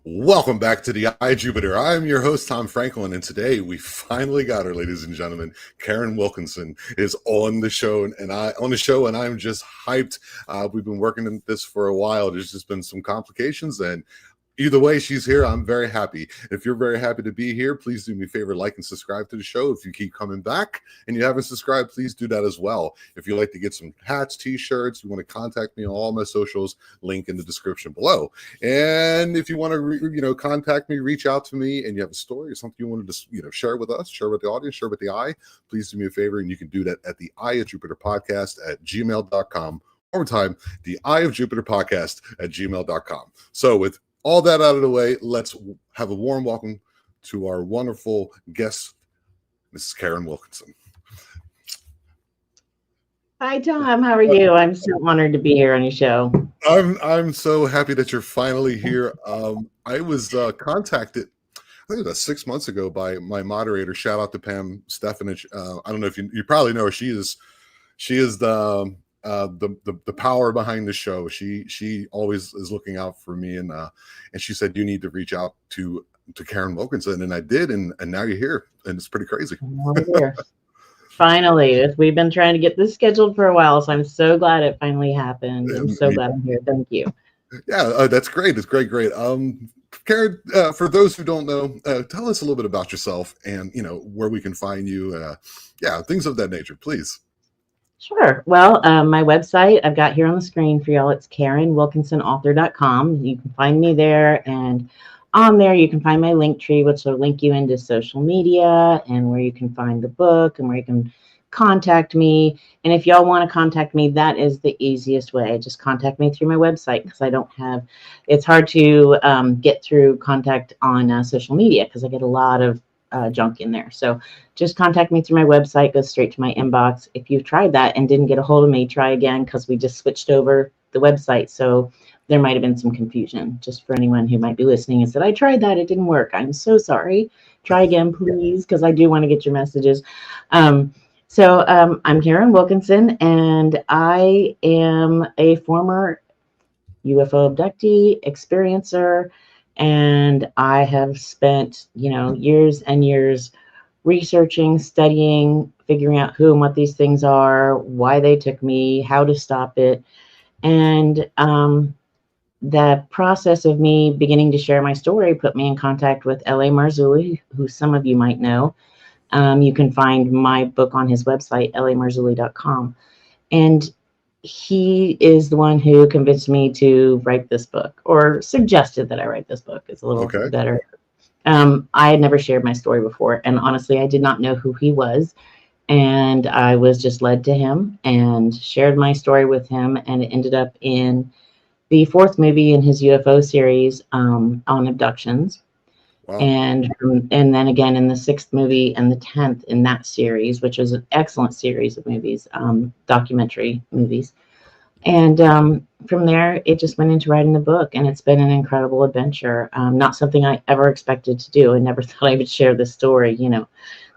Welcome back to the Eye of Jupiter. I'm your host, Tom Franklin, and today we finally got her, ladies and gentlemen. Karin Wilkinson is on the show, and I'm just hyped. We've been working on this for a while. There's just been some complications, and either way, she's here. I'm very happy. If you're very happy to be here, please do me a favor, like and subscribe to the show. If you keep coming back and you haven't subscribed, please do that as well. If you'd like to get some hats, t-shirts, you want to contact me on all my socials, link in the description below. And if you want to, contact me, reach out to me, and you have a story or something you wanted to, share with us, share with the audience, share with the eye, please do me a favor, and you can do that at the Eye of Jupiter podcast at gmail.com. One more time, the Eye of Jupiter podcast at gmail.com. So with all that out of the way, let's have a warm welcome to our wonderful guest, Mrs. Karin Wilkinson. Hi, Tom. How are you? I'm so honored to be here on your show. I'm so happy that you're finally here. I was contacted, I think it was 6 months ago, by my moderator. Shout out to Pam Stefanich. I don't know if you probably know her. She is the power behind the show. She always is looking out for me, and she said you need to reach out to Karin Wilkinson, and I did, and now you're here, and it's pretty crazy. Finally, we've been trying to get this scheduled for a while, so I'm so glad it finally happened. I'm so glad I'm here. Thank you. Yeah, that's great. It's great. Karin, for those who don't know, tell us a little bit about yourself and where we can find you. Things of that nature, please. Sure. Well, my website I've got here on the screen for y'all. It's KarinWilkinsonAuthor.com. You can find me there, and on there you can find my link tree, which will link you into social media and where you can find the book and where you can contact me. And if y'all want to contact me, that is the easiest way. Just contact me through my website, because it's hard to get through contact on social media, because I get a lot of junk in there. So just contact me through my website, go straight to my inbox. If you've tried that and didn't get a hold of me, try again, because we just switched over the website. So there might have been some confusion, just for anyone who might be listening and said, I tried that, it didn't work. I'm so sorry. Try again, please, because I do want to get your messages. I'm Karin Wilkinson, and I am a former UFO abductee, experiencer, and I have spent, years and years researching, studying, figuring out who and what these things are, why they took me, how to stop it. And the process of me beginning to share my story put me in contact with L.A. Marzulli, who some of you might know. You can find my book on his website, lamarzulli.com. And he is the one who convinced me to write this book, or suggested that I write this book. It's a little better. I had never shared my story before, and honestly, I did not know who he was. And I was just led to him and shared my story with him, and it ended up in the 4th movie in his UFO series on abductions. Wow. And then again in the 6th movie and the 10th in that series, which was an excellent series of movies, documentary movies. And from there, it just went into writing the book, and it's been an incredible adventure. Not something I ever expected to do. I never thought I would share this story.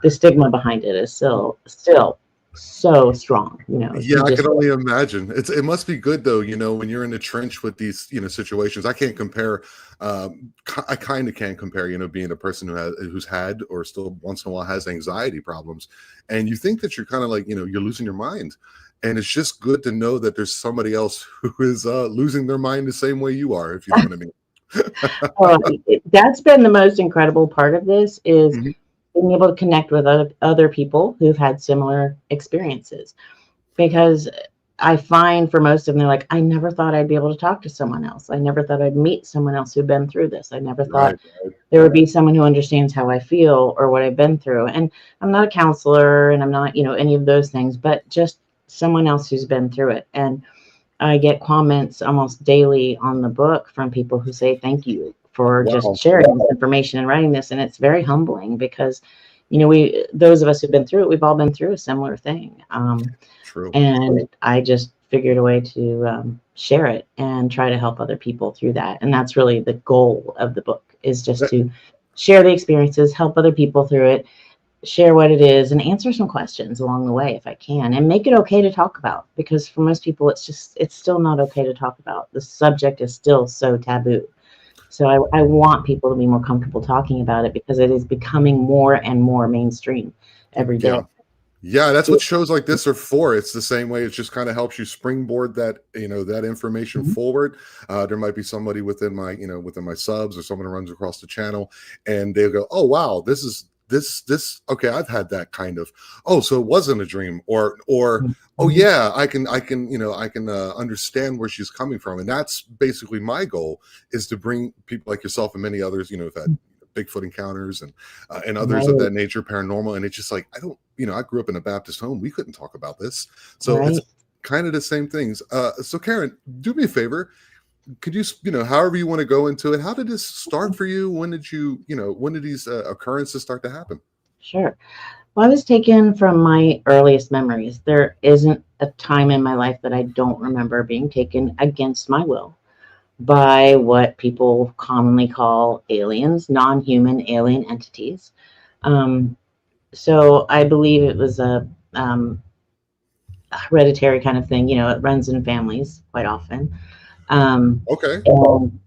The stigma behind it is still so strong. Yeah, I can only imagine. It must be good though, when you're in the trench with these situations. I can't compare. I kind of can't compare, being a person who's had or still once in a while has anxiety problems, and you think that you're kind of like you're losing your mind, and it's just good to know that there's somebody else who is losing their mind the same way you are, if you know what I mean. Well, that's been the most incredible part of this is. Mm-hmm. Being able to connect with other people who've had similar experiences, because I find for most of them, they're like, I never thought I'd be able to talk to someone else. I never thought I'd meet someone else who'd been through this. I never thought there would be someone who understands how I feel or what I've been through. And I'm not a counselor, and I'm not, any of those things, but just someone else who's been through it. And I get comments almost daily on the book from people who say, thank you for just sharing this information and writing this. And it's very humbling, because those of us who've been through it, we've all been through a similar thing. True. And I just figured a way to share it and try to help other people through that. And that's really the goal of the book, is just to share the experiences, help other people through it, share what it is, and answer some questions along the way if I can, and make it okay to talk about, because for most people it's still not okay to talk about. The subject is still so taboo. So I want people to be more comfortable talking about it because it is becoming more and more mainstream every Yeah. day. Yeah, that's what shows like this are for. It's the same way. It just kind of helps you springboard that, that information Mhm. forward. There might be somebody within my, within my subs, or someone who runs across the channel, and they'll go, "Oh, wow, this is this. Okay, I've had that kind of. Oh, so it wasn't a dream, or oh Mhm. yeah, I can understand where she's coming from." And that's basically my goal, is to bring people like yourself and many others, who've had Bigfoot encounters and others of Right, that nature, paranormal. And it's just like, I grew up in a Baptist home. We couldn't talk about this. So it's right. kind of the same things. So Karin, do me a favor. Could you, however you want to go into it, how did this start for you? When did when did these occurrences start to happen? Sure. Well, I was taken from my earliest memories. There isn't a time in my life that I don't remember being taken against my will by what people commonly call aliens, non-human alien entities. Um, so I believe it was a hereditary kind of thing. It runs in families quite often. Um, Okay. and,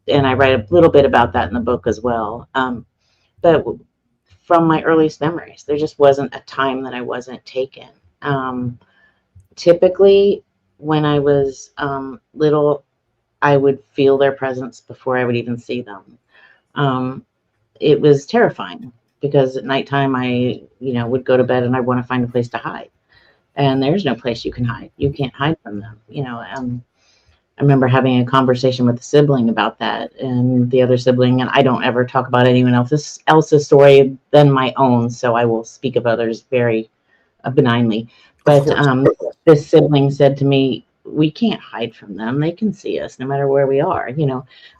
and I write a little bit about that in the book as well. But from my earliest memories, there just wasn't a time that I wasn't taken. Typically, when I was little, I would feel their presence before I would even see them. Um, it was terrifying because at nighttime I would go to bed and I want to find a place to hide. And there's no place you can hide. You can't hide from them. I remember having a conversation with a sibling about that, and the other sibling, and I don't ever talk about anyone else's story than my own, so I will speak of others very benignly. Of But course. this sibling said to me, "We can't hide from them. They can see us no matter where we are."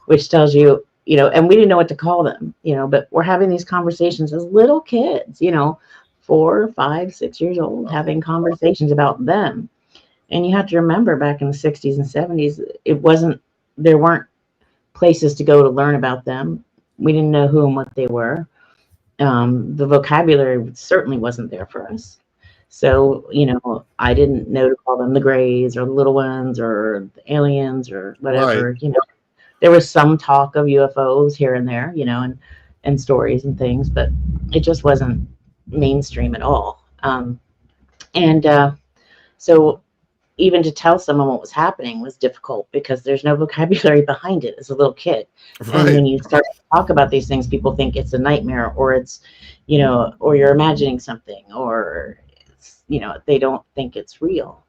Which tells you, and we didn't know what to call them, but we're having these conversations as little kids, 4, 5, 6 years old, having conversations about them. And you have to remember back in the 60s and 70s, there weren't places to go to learn about them. We didn't know who and what they were. The vocabulary certainly wasn't there for us. So, I didn't know to call them the Greys or the little ones or the aliens or Right. whatever. There was some talk of UFOs here and there, and stories and things, but it just wasn't mainstream at all. And so even to tell someone what was happening was difficult because there's no vocabulary behind it as a little kid. And Right. when you start to talk about these things, people think it's a nightmare or it's, or you're imagining something or it's, they don't think it's real.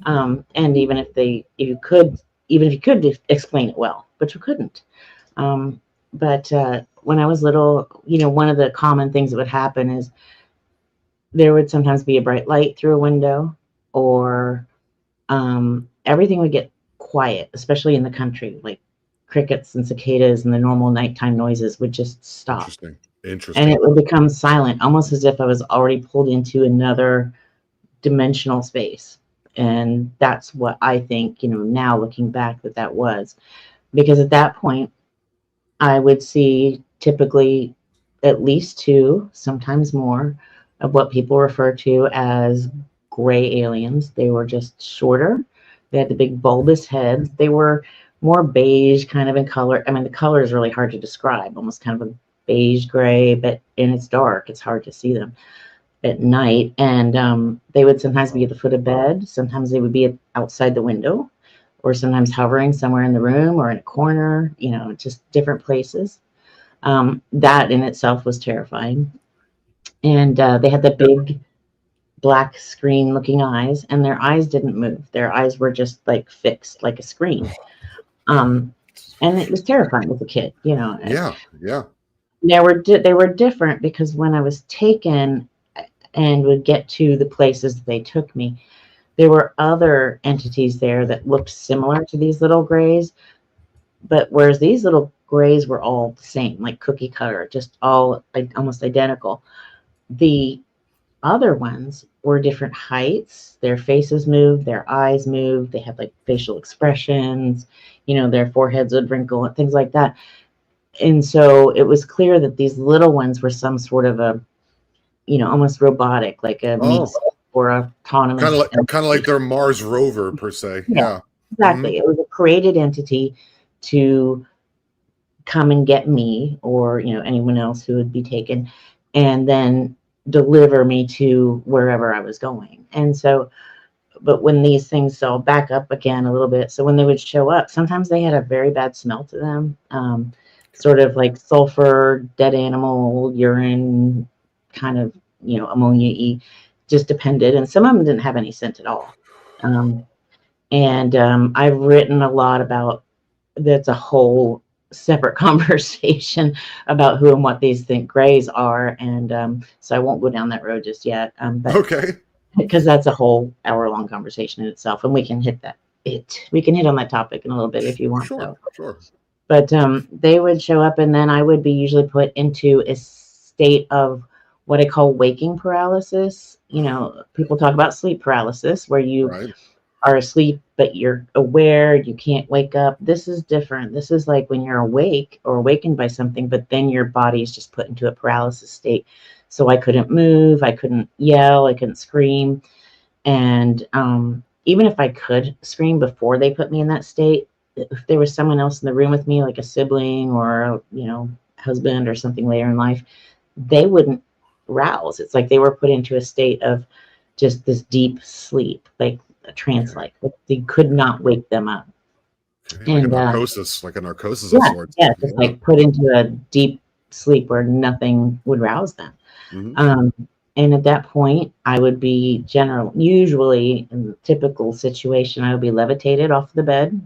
And even if you could explain it well, but you couldn't. But when I was little, one of the common things that would happen is there would sometimes be a bright light through a window, or everything would get quiet, especially in the country. Like crickets and cicadas and the normal nighttime noises would just stop. Interesting. And Interesting. it would become silent, almost as if I was already pulled into another dimensional space. And that's what I think, now looking back, that was. Because at that point, I would see typically at least two, sometimes more, of what people refer to as gray aliens. They were just shorter. They had the big bulbous heads. They were more beige kind of in color. I mean, the color is really hard to describe, almost kind of a beige gray, but and it's dark. It's hard to see them at night. And they would sometimes be at the foot of bed. Sometimes they would be outside the window, or sometimes hovering somewhere in the room or in a corner, just different places. That in itself was terrifying. And they had the big black screen looking eyes, and their eyes didn't move. Their eyes were just like fixed like a screen. And it was terrifying as a kid. Yeah. Yeah. They were different because when I was taken and would get to the places that they took me, there were other entities there that looked similar to these little grays, but whereas these little grays were all the same, like cookie cutter, just all like almost identical, the other ones were different heights. Their faces moved, their eyes moved, they had like facial expressions, their foreheads would wrinkle and things like that. And so it was clear that these little ones were some sort of a, almost robotic, like a meat Oh, or autonomous. kind of like their Mars rover per se. Yeah, Yeah. Hmm. exactly. It was a created entity to come and get me, or anyone else who would be taken, and then deliver me to wherever I was going. And so, but when these things, so I'll back up again a little bit. So when they would show up, sometimes they had a very bad smell to them, sort of like sulfur, dead animal, urine, kind of, ammonia-y, just depended. And some of them didn't have any scent at all. I've written a lot about, that's a whole separate conversation about who and what these grays are. And so I won't go down that road just yet. But Okay. Because that's a whole hour-long conversation in itself, and we can hit on that topic in a little bit if you want. Sure. But they would show up, and then I would be usually put into a state of what I call waking paralysis. People talk about sleep paralysis, where you are asleep, but you're aware, you can't wake up. This is different. This is like when you're awake or awakened by something, but then your body is just put into a paralysis state. So I couldn't move, I couldn't yell, I couldn't scream. And even if I could scream before they put me in that state, if there was someone else in the room with me, like a sibling or, husband or something later in life, they wouldn't rouse. It's like they were put into a state of just this deep sleep, like a trance-like. They could not wake them up. Okay. Like a narcosis. Yeah, just like put into a deep sleep where nothing would rouse them. Mm-hmm. And at that point, I would be usually in the typical situation, I would be levitated off the bed.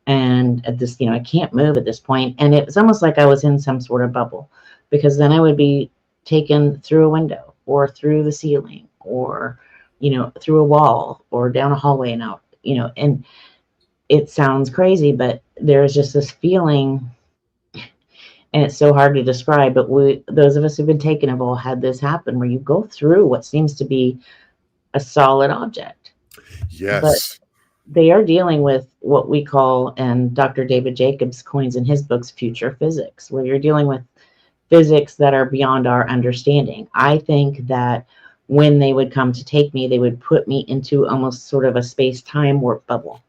And at this, I can't move at this point. And it was almost like I was in some sort of bubble, because then I would be taken through a window or through the ceiling or, through a wall or down a hallway and out, and it sounds crazy, but there's just this feeling. And it's so hard to describe, but those of us who've been taken have all had this happen, where you go through what seems to be a solid object. Yes. But they are dealing with what we call, and Dr. David Jacobs coins in his books, future physics, where you're dealing with physics that are beyond our understanding. I think that when they would come to take me, they would put me into almost sort of a space-time warp bubble,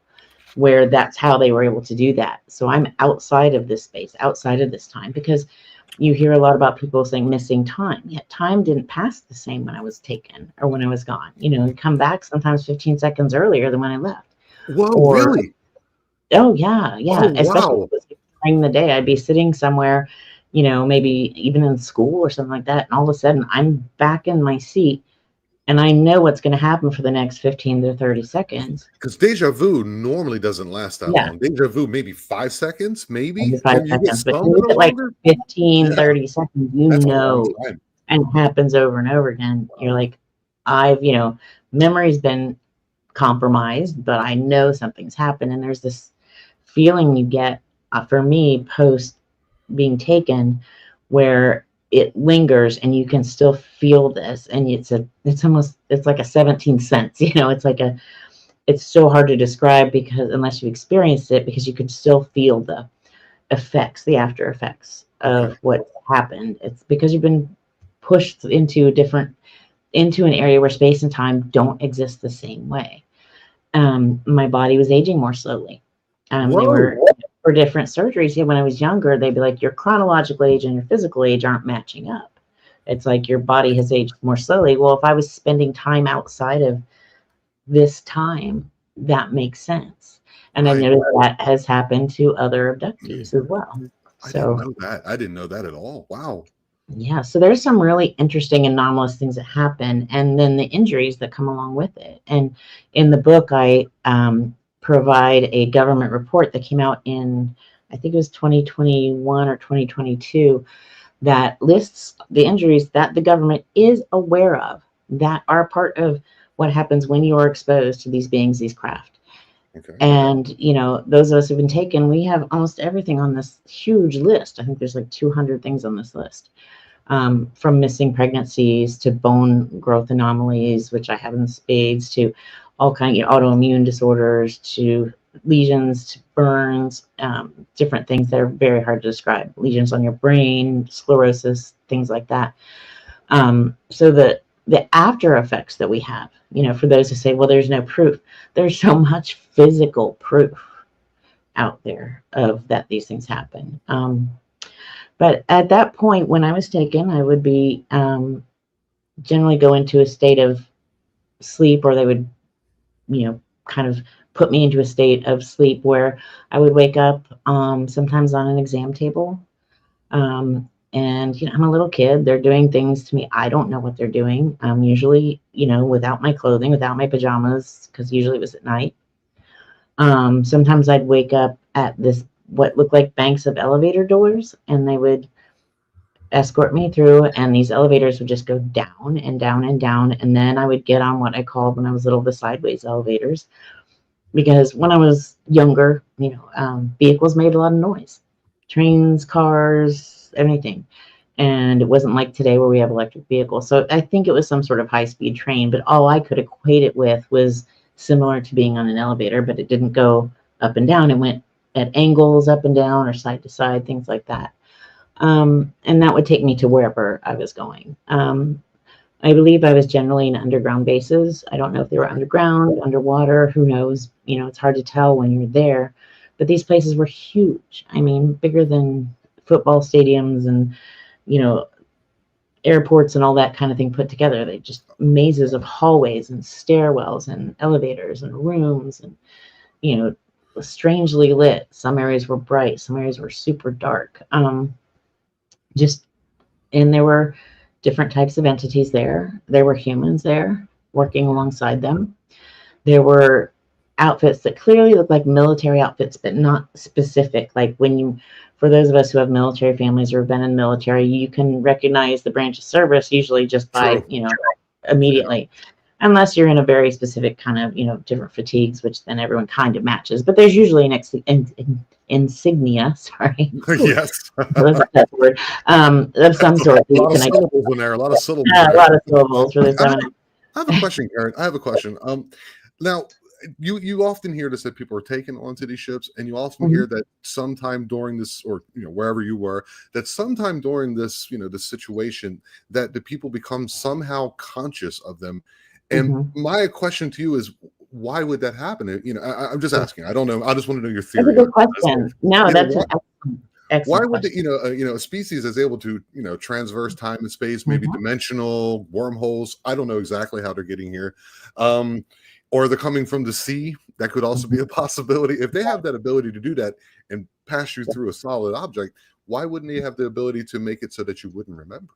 where that's how they were able to do that. So I'm outside of this space, outside of this time, because you hear a lot about people saying missing time. Yet time didn't pass the same when I was taken or when I was gone. Come back sometimes 15 seconds earlier than when I left. Whoa, really? Oh, yeah. Oh, especially wow. during the day. I'd be sitting somewhere, maybe even in school or something like that. And all of a sudden I'm back in my seat. And I know what's going to happen for the next 15 to 30 seconds. Because deja vu normally doesn't last that long. Deja vu, maybe 5 seconds, maybe 5 seconds. But you get like 15, 30 seconds, that's and it happens over and over again. You're like, memory's been compromised, but I know something's happened. And there's this feeling you get, for me, post being taken, where it lingers and you can still feel this, and it's like a 17th sense, it's so hard to describe, because unless you experienced it, because you could still feel the effects, the after effects of what happened. It's because you've been pushed into an area where space and time don't exist the same way. My body was aging more slowly. They were for different surgeries. When I was younger, they'd be like, your chronological age and your physical age aren't matching up. It's like your body has aged more slowly. Well, if I was spending time outside of this time, that makes sense. And I've noticed that has happened to other abductees as well. I didn't know that. I didn't know that at all. Wow. Yeah. So there's some really interesting anomalous things that happen, and then the injuries that come along with it. And in the book, I provide a government report that came out in, I think it was 2021 or 2022, that lists the injuries that the government is aware of that are part of what happens when you are exposed to these beings, these craft. And those of us who've been taken, we have almost everything on this huge list. I think there's like 200 things on this list, from missing pregnancies to bone growth anomalies, which I have in spades, to all kinds of autoimmune disorders, to lesions, to burns, different things that are very hard to describe. Lesions on your brain, sclerosis, things like that. So the after effects that we have, for those who say, well, there's no proof, there's so much physical proof out there of that these things happen. But at that point, when I was taken, I would be generally go into a state of sleep, or they would, kind of put me into a state of sleep where I would wake up sometimes on an exam table. And, I'm a little kid. They're doing things to me. I don't know what they're doing. Usually, without my clothing, without my pajamas, because usually it was at night. Sometimes I'd wake up at what looked like banks of elevator doors, and they would escort me through, and these elevators would just go down and down and down. And then I would get on what I called, when I was little, the sideways elevators, because when I was younger, vehicles made a lot of noise, trains, cars, everything. And it wasn't like today where we have electric vehicles. So I think it was some sort of high-speed train, but all I could equate it with was similar to being on an elevator, but it didn't go up and down. It went at angles up and down, or side to side, things like that. And that would take me to wherever I was going. I believe I was generally in underground bases. I don't know if they were underground, underwater, who knows? It's hard to tell when you're there. But these places were huge. I mean, bigger than football stadiums and, airports and all that kind of thing put together. They just mazes of hallways and stairwells and elevators and rooms and, strangely lit. Some areas were bright. Some areas were super dark. And there were different types of entities there. There were humans there working alongside them. There were outfits that clearly looked like military outfits, but not specific. Like for those of us who have military families or have been in the military, you can recognize the branch of service usually just by, immediately. Unless you're in a very specific kind of, different fatigues, which then everyone kind of matches. But there's usually an insignia, sorry. Yes. That word, of some sort. A lot of syllables in there. A lot of syllables. A lot of syllables. Really. I have a question, Karin. I have a question. Now, you often hear this, that people are taken onto these ships, and you often hear that sometime during this, or wherever you were, that sometime during this, this situation, that the people become somehow conscious of them. And my question to you is, why would that happen? I'm just asking. I don't know. I just want to know your theory. That's a good question. No, that's excellent. Why would a species is able to transverse time and space, maybe dimensional wormholes? I don't know exactly how they're getting here. Or they're coming from the sea. That could also be a possibility. If they have that ability to do that and pass you through a solid object, why wouldn't they have the ability to make it so that you wouldn't remember?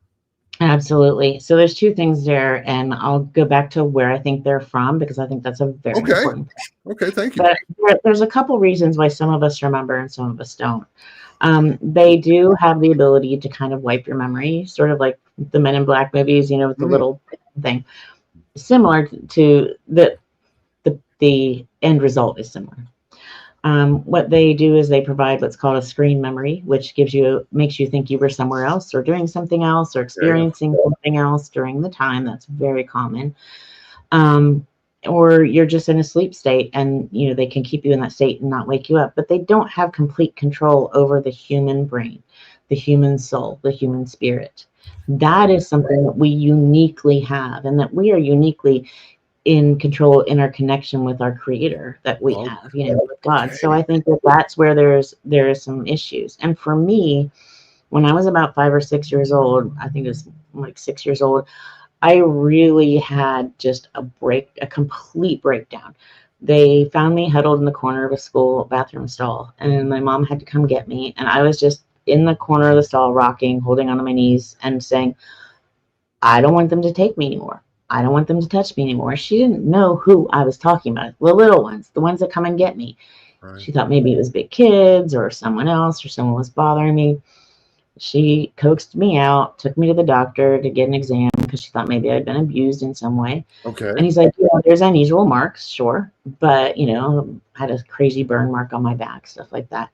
Absolutely. So there's two things there, and I'll go back to where I think they're from, because I think that's a very important point. Okay, thank you. But there's a couple reasons why some of us remember and some of us don't. They do have the ability to kind of wipe your memory, sort of like the Men in Black movies, with the little thing. Similar to the end result is similar. What they do is they provide what's called a screen memory, which makes you think you were somewhere else, or doing something else, or experiencing something else during the time. That's very common. Or you're just in a sleep state, and they can keep you in that state and not wake you up, but they don't have complete control over the human brain, the human soul, the human spirit. That is something that we uniquely have, and that we are uniquely in control in our connection with our creator that we have, with God. So I think that's where there is some issues. And for me, when I was about 5 or 6 years old, I think it was like 6 years old, I really had just a complete breakdown. They found me huddled in the corner of a school bathroom stall, and my mom had to come get me. And I was just in the corner of the stall, rocking, holding onto my knees and saying, I don't want them to take me anymore. I don't want them to touch me anymore. She didn't know who I was talking about. The little ones, the ones that come and get me. Right. She thought maybe it was big kids or someone else, or someone was bothering me. She coaxed me out, took me to the doctor to get an exam, because she thought maybe I'd been abused in some way. Okay. And he's like, there's unusual marks, sure. But, I had a crazy burn mark on my back, stuff like that.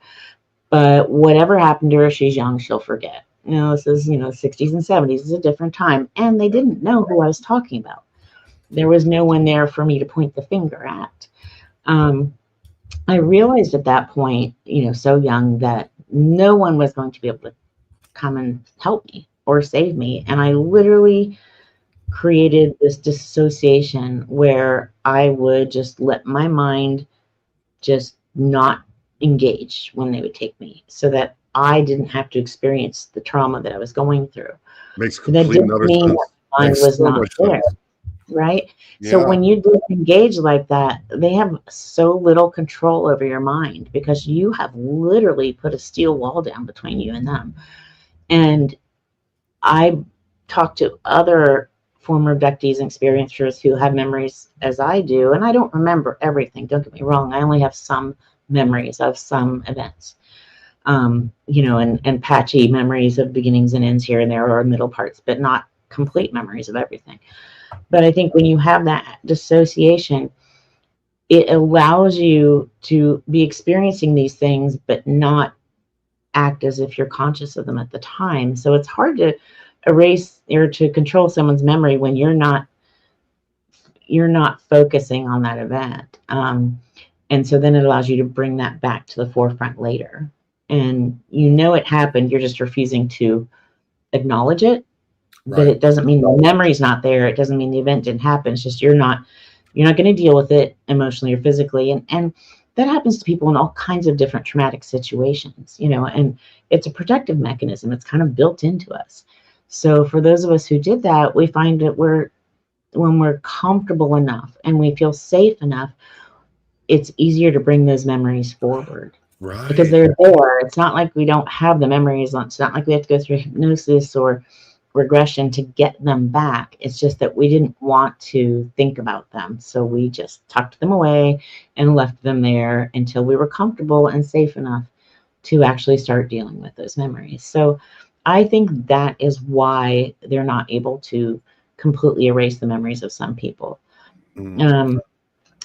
But whatever happened to her, she's young, she'll forget. This is, 60s and 70s is a different time. And they didn't know who I was talking about. There was no one there for me to point the finger at. I realized at that point, so young, that no one was going to be able to come and help me or save me. And I literally created this dissociation where I would just let my mind just not engaged when they would take me, so that I didn't have to experience the trauma that I was going through. Makes But that complete and didn't utter mean sense. that mine Makes was so not much there, sense. right? So Yeah. when you disengage like that, they have so little control over your mind, because you have literally put a steel wall down between you and them. And I talk to other former abductees and experiencers who have memories as I do, and I don't remember everything. Don't get me wrong. I only have some memories of some events, and patchy memories of beginnings and ends here and there, or middle parts, but not complete memories of everything. But I think when you have that dissociation, it allows you to be experiencing these things, but not act as if you're conscious of them at the time. So it's hard to erase or to control someone's memory when you're not focusing on that event. And so then it allows you to bring that back to the forefront later. And it happened, you're just refusing to acknowledge it. But Right. it doesn't mean the memory's not there. It doesn't mean the event didn't happen. It's just you're not going to deal with it emotionally or physically. And that happens to people in all kinds of different traumatic situations, and it's a protective mechanism. It's kind of built into us. So for those of us who did that, we find that when we're comfortable enough and we feel safe enough, it's easier to bring those memories forward. Right. Because they're there. It's not like we don't have the memories. It's not like we have to go through hypnosis or regression to get them back. It's just that we didn't want to think about them. So we just tucked them away and left them there until we were comfortable and safe enough to actually start dealing with those memories. So I think that is why they're not able to completely erase the memories of some people. And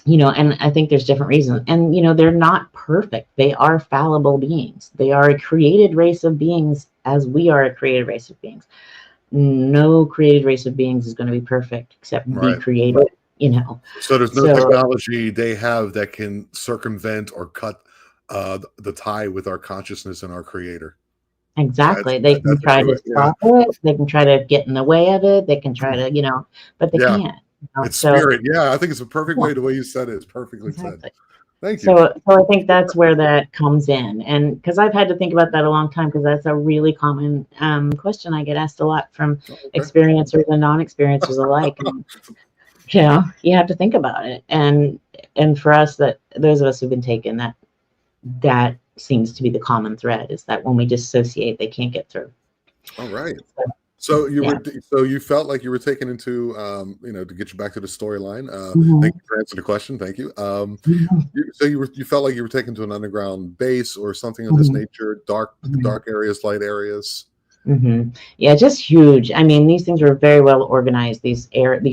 I think there's different reasons. And, they're not perfect. They are fallible beings. They are a created race of beings, as we are a created race of beings. No created race of beings is going to be perfect, except be created, So there's no technology they have that can circumvent or cut the tie with our consciousness and our creator. Exactly. They can try to stop it. They can try to get in the way of it. They can try to, but they can't. It's spirit. Yeah, I think it's a perfect way. The way you said it is perfectly said. Thank you. So I think that's where that comes in. And because I've had to think about that a long time, because that's a really common question I get asked a lot from experiencers and non-experiencers alike. And, you have to think about it. And for us, that those of us who've been taken, that seems to be the common thread, is that when we dissociate, they can't get through. All right. So you felt like you were taken into, to get you back to the storyline. Thank you for answering the question. Thank you. So you felt like you were taken to an underground base or something of this nature, dark areas, light areas. Yeah, just huge. I mean, these things were very well organized. These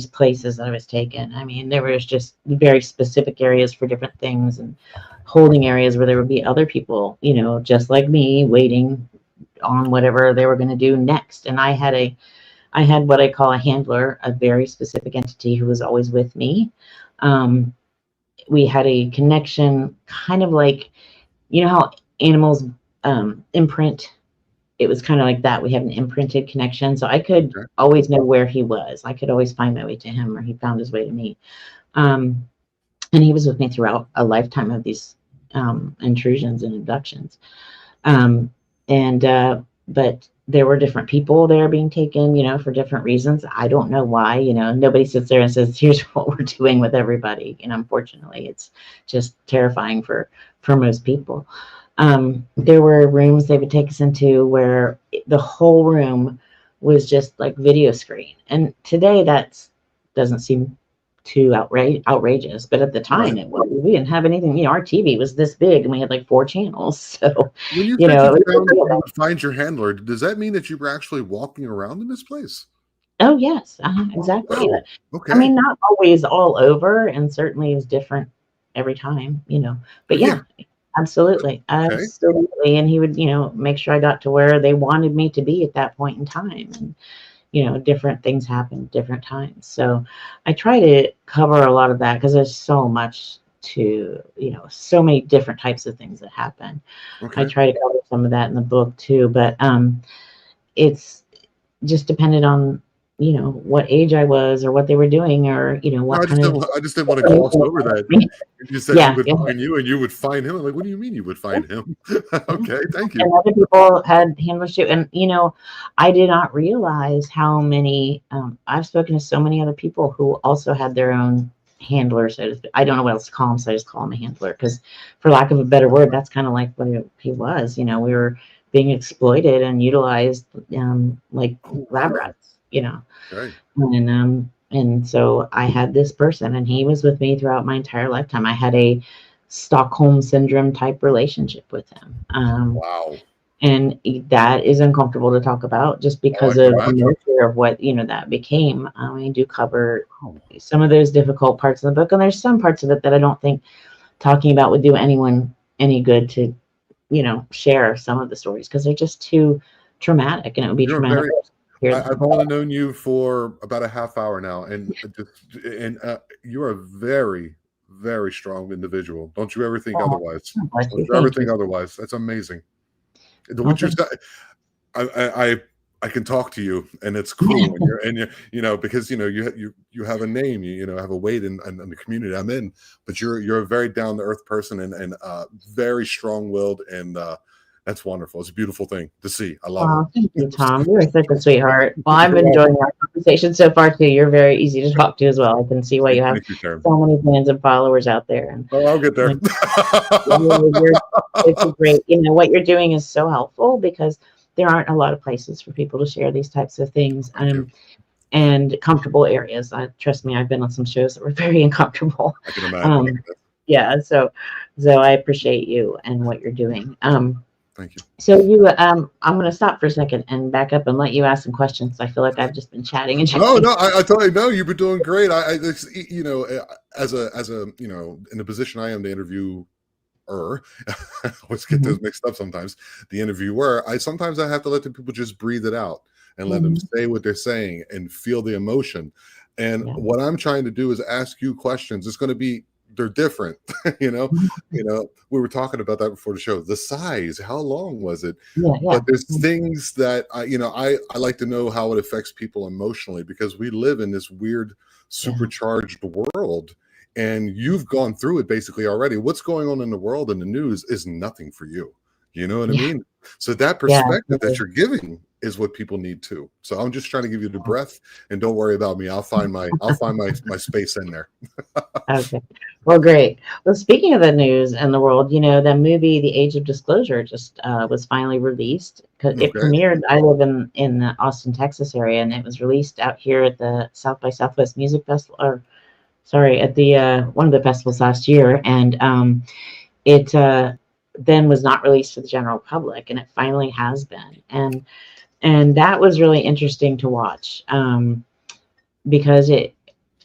places that I was taken. I mean, there was just very specific areas for different things, and holding areas where there would be other people, just like me, waiting on whatever they were going to do next. And I had what I call a handler, a very specific entity who was always with me. We had a connection, kind of like, how animals imprint. It was kind of like that. We had an imprinted connection. So I could always know where he was. I could always find my way to him, or he found his way to me. And he was with me throughout a lifetime of these intrusions and abductions. But there were different people there being taken, for different reasons. I don't know why, nobody sits there and says, here's what we're doing with everybody. Unfortunately, it's just terrifying for most people. There were rooms they would take us into where the whole room was just like video screen. And today doesn't seem too outrageous, but at the time we didn't have anything. Our TV was this big and we had like 4 channels. So when you would find your handler, does that mean that you were actually walking around in this place? Oh yes, exactly. Okay. I mean, not always all over, and certainly it was different every time, but yeah. Absolutely. Absolutely. And he would, make sure I got to where they wanted me to be at that point in time. And, different things happen at different times. So I try to cover a lot of that, because there's so much to, so many different types of things that happen. I try to cover some of that in the book too, but it's just depended on what age I was or what they were doing, or, No, what kind of I just didn't want to gloss over that. You said he yeah, would yeah. find you and you would find him. I'm like, what do you mean you would find him? Okay, thank you. And other people had handlers too. And, I did not realize how many, I've spoken to so many other people who also had their own handlers. I don't know what else to call him, so I just call him a handler, because for lack of a better word, that's kind of like what he was. We were being exploited and utilized, like lab rats, Okay. And so I had this person, and he was with me throughout my entire lifetime. I had a Stockholm syndrome type relationship with him. Wow. And that is uncomfortable to talk about, just Oh, I because can of the imagine. nature of what that became. I do cover Oh, some of those difficult parts of the book, and there's some parts of it that I don't think talking about would do anyone any good to share some of the stories, because they're just too traumatic, and it would be you're traumatic very. to hear I've them. only known you for about a half hour now, and you're a very, very strong individual. Don't you ever think Oh, otherwise? bless Don't you. you ever Thank think you. otherwise? That's amazing. What you're Okay. I can talk to you, and it's cool, and you're because you have a name, you have a weight in the community I'm in, but you're a very down to earth person, and very strong willed, and that's wonderful. It's a beautiful thing to see. I love it. Oh, thank you, Tom. You're such a sweetheart. Well, I'm enjoying our conversation so far too. You're very easy to talk to as well. I can see why you have Thank you, Karen. so many fans and followers out there. And Oh, I'll get there. it's a great. What you're doing is so helpful, because there aren't a lot of places for people to share these types of things, Thank you. and comfortable areas. Trust me, I've been on some shows that were very uncomfortable. I can imagine. Yeah, so I appreciate you and what you're doing. Thank you. So I'm going to stop for a second and back up and let you ask some questions. I feel like I've just been chatting and chatting. No, I totally know you've been doing great. As a in the position I am, the interviewer, I always get those mixed up sometimes. The interviewer, I have to let the people just breathe it out and let them say what they're saying and feel the emotion. And what I'm trying to do is ask you questions. It's going to be, they're different. We were talking about that before the show. The size, how long was it? But there's things that I like to know how it affects people emotionally, because we live in this weird supercharged world, and you've gone through it basically already. What's going on in the world and the news is nothing for you. You know what I mean? So that perspective that you're giving is what people need too. So I'm just trying to give you the breath, and don't worry about me. I'll find my space in there. Okay. Well, great. Well, speaking of the news and the world, the movie The Age of Disclosure just was finally released. It premiered. I live in the Austin, Texas area, and it was released out here at the South by Southwest Music Festival, or sorry, at the one of the festivals last year, and it then was not released to the general public, and it finally has been, and that was really interesting to watch, because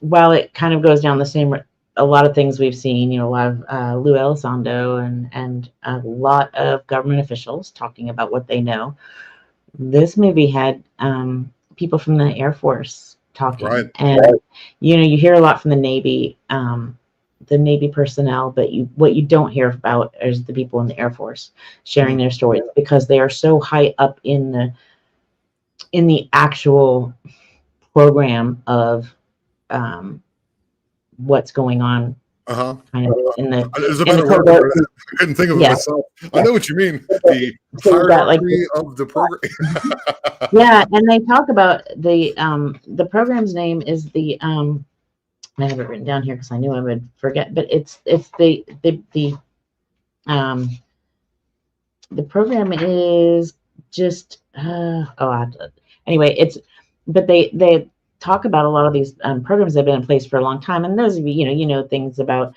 while it kind of goes down the same, a lot of things we've seen, a lot of Lou Elizondo and a lot of government officials talking about what they know. This movie had people from the Air Force talking, and you hear a lot from the Navy personnel, but what you don't hear about is the people in the Air Force sharing their stories, because they are so high up in the actual program of what's going on. Kind of in the I couldn't think of it myself. I know what you mean. The hierarchy of the program. And they talk about the program's name is the I have it written down here because I knew I would forget, but it's the program is just anyway, but they talk about a lot of these programs that have been in place for a long time, and those of you things about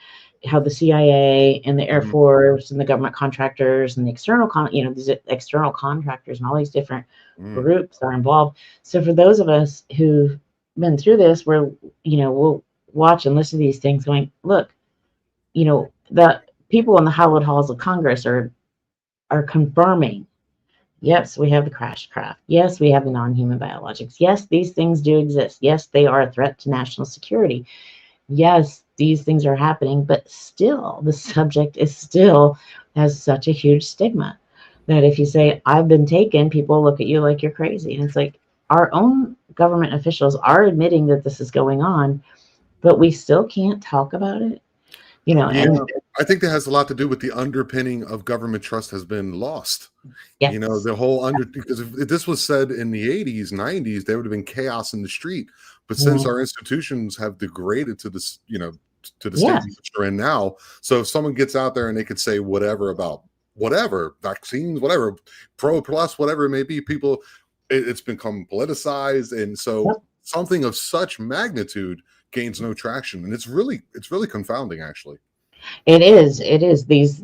how the CIA and the Air Force and the government contractors and the external these external contractors and all these different groups are involved. So for those of us who've been through this, we'll watch and listen to these things going, look, the people in the hallowed halls of Congress are confirming, yes, we have the crash craft. Yes, we have the non-human biologics. Yes, these things do exist. Yes, they are a threat to national security. Yes, these things are happening, but still, the subject has such a huge stigma that if you say, I've been taken, people look at you like you're crazy. And it's like, our own government officials are admitting that this is going on, but we still can't talk about it, Yeah, and I think that has a lot to do with the underpinning of government trust has been lost. yes, The whole because if this was said in the 80s, 90s, there would have been chaos in the street. But since yeah, our institutions have degraded to this, to the state in yes, which we're in now, so if someone gets out there and they could say whatever about whatever vaccines, whatever pro plus, whatever it may be, people, it's become politicized, and so yep. something of such magnitude gains no traction, and it's really confounding, actually. It is these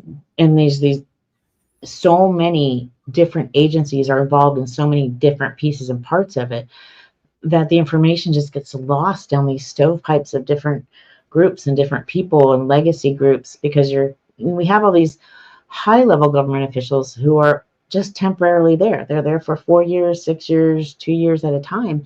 so many different agencies are involved in so many different pieces and parts of it that the information just gets lost down these stovepipes of different groups and different people and legacy groups, because we have all these high level government officials who are just temporarily there. They're there for 4 years, 6 years, 2 years at a time,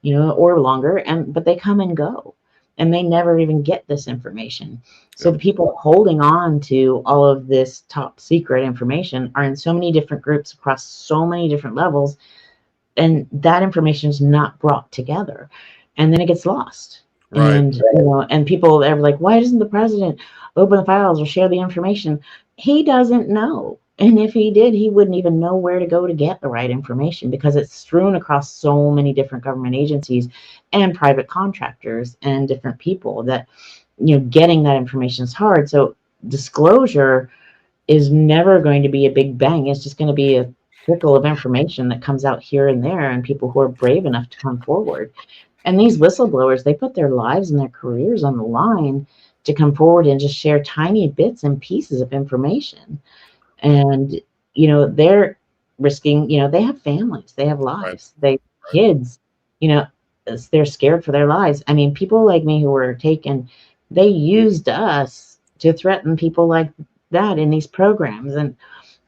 or longer, but they come and go, and they never even get this information. So Yep. the people holding on to all of this top secret information are in so many different groups across so many different levels, and that information is not brought together, and then it gets lost. Right. And people are like, why doesn't the president open the files or share the information? He doesn't know, and if he did, he wouldn't even know where to go to get the right information, because it's strewn across so many different government agencies and private contractors and different people that getting that information is hard. So disclosure is never going to be a big bang. It's just going to be a trickle of information that comes out here and there, and people who are brave enough to come forward. And these whistleblowers, they put their lives and their careers on the line to come forward and just share tiny bits and pieces of information. And, they're risking, they have families, they have Right. lives, they have kids, you know, they're scared for their lives. I mean, people like me who were taken, they used us to threaten people like that in these programs. And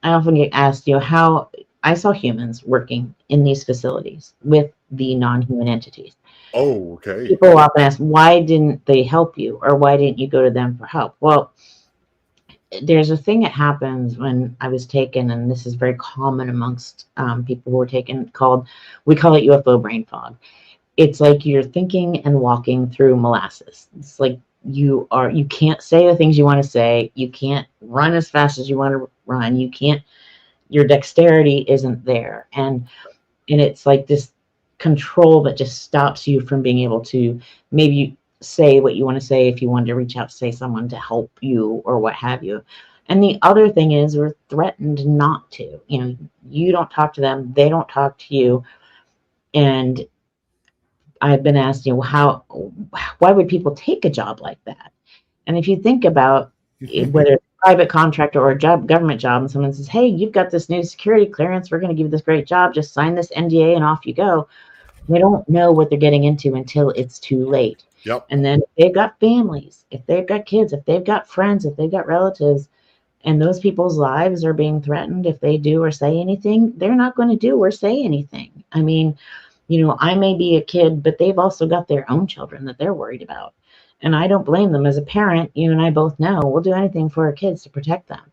I often get asked, how I saw humans working in these facilities with the non-human entities. Oh, okay. People often ask, why didn't they help you, or why didn't you go to them for help? Well, there's a thing that happens when I was taken, and this is very common amongst people who are taken, we call it UFO brain fog. It's like you're thinking and walking through molasses. It's like you can't say the things you want to say. You can't run as fast as you want to run. Your dexterity isn't there. And it's like this control that just stops you from being able to maybe say what you want to say if you wanted to reach out to say someone to help you or what have you. And the other thing is, we're threatened not to. You don't talk to them, they don't talk to you. And I've been asked, why would people take a job like that? And if you think about it, whether it's a private contractor or a government job, and someone says, hey, you've got this new security clearance, we're going to give you this great job, just sign this NDA and off you go. They don't know what they're getting into until it's too late. Yep. And then if they've got families, if they've got kids, if they've got friends, if they've got relatives, and those people's lives are being threatened, if they do or say anything, they're not going to do or say anything. I mean, I may be a kid, but they've also got their own children that they're worried about. And I don't blame them. As a parent, you and I both know we'll do anything for our kids to protect them.